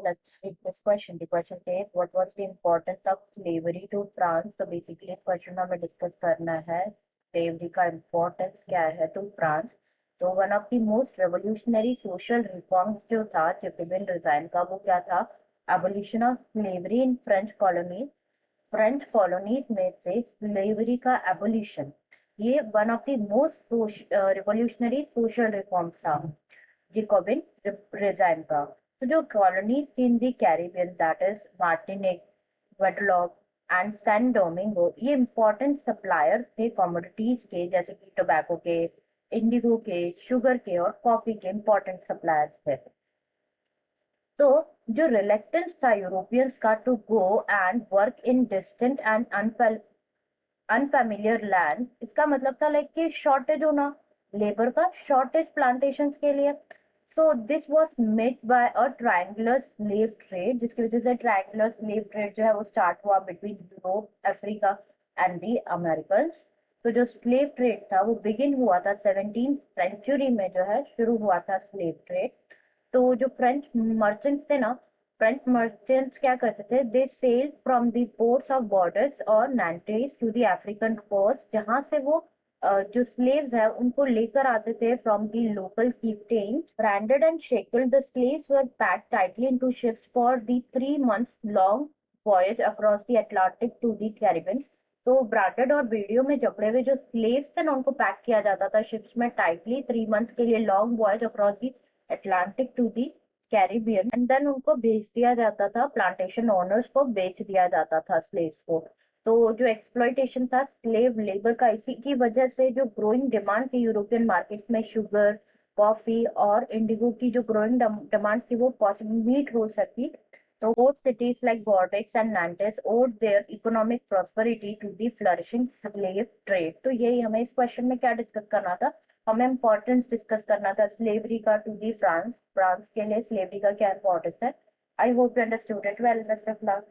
let's read this question. The question says, what was the importance of slavery to France? तो basically इस question में हमें discuss करना है slavery का importance क्या है to France. तो one of the most revolutionary social reforms जो था जैकोबिन डिजाइन का, वो क्या था? Abolition of slavery in French colonies. French colonies में से स्लेवरी का एबोलिशन, ये one of the most revolutionary social reforms था जैकोबिन डिजाइन का. तो जो कॉलोनीज थी in the Caribbean, that is Martinique, Guadeloupe and San Domingo, ये इंपॉर्टेंट सप्लायर्स थे कमोडिटीज के, जैसे कि टोबैको के, इंडिगो के, शुगर के और कॉफी के इंपॉर्टेंट सप्लायर्स थे. तो जो रिलेक्टेंस था यूरोपियंस का to go and work in distant and unfamiliar land, इसका मतलब था लाइक कि शॉर्टेज होना, लेबर का शॉर्टेज प्लांटेशंस के लिए. So this was made by a triangular slave trade, जिसकी वजह से ट्रायंगुलर स्लेव ट्रेड जो है वो स्टार्ट हुआ between Europe, Africa and the American. तो जो स्लेव ट्रेड था वो बिगिन हुआ था 17th सेंचुरी में, जो है शुरू हुआ था स्लेव ट्रेड. तो जो फ्रेंच मर्चेंट्स थे ना, फ्रेंच मर्चेंट्स क्या करते थे, they sell from the ports of borders और नैंटीज टू द अफ्रीकन कोस्ट, जहां से वो जो स्लेव्स है उनको लेकर आते थे from the local chieftains. Branded and shackled, the slaves were packed tightly into ships for the 3 months long voyage across the Atlantic to the Caribbean. तो ब्रांडेड और वीडियो में जकड़े हुए जो स्लेव्स थे ना, उनको पैक किया जाता था शिप्स में टाइटली 3 मंथ्स के लिए, long voyage across the Atlantic to the Caribbean, and then उनको भेज दिया जाता था, प्लांटेशन ओनर्स को बेच दिया जाता था स्लेव्स को. तो जो एक्सप्लॉइटेशन था स्लेव लेबर का, इसी की वजह से जो ग्रोइंग डिमांड थी यूरोपियन मार्केट में शुगर, कॉफी और इंडिगो की जो ग्रोइंग डिमांड थी वो पॉसिबल मीट हो सकी. So both cities like Bordeaux and Nantes owed their economic prosperity to the flourishing slave trade. तो यही हमें इस क्वेश्चन में क्या डिस्कस करना था, हमें इम्पोर्टेंस डिस्कस करना था स्लेवरी का टू दी फ्रांस, फ्रांस के लिए स्लेवरी का क्या इम्पोर्टेंस है. I hope you understood it well. Best of luck.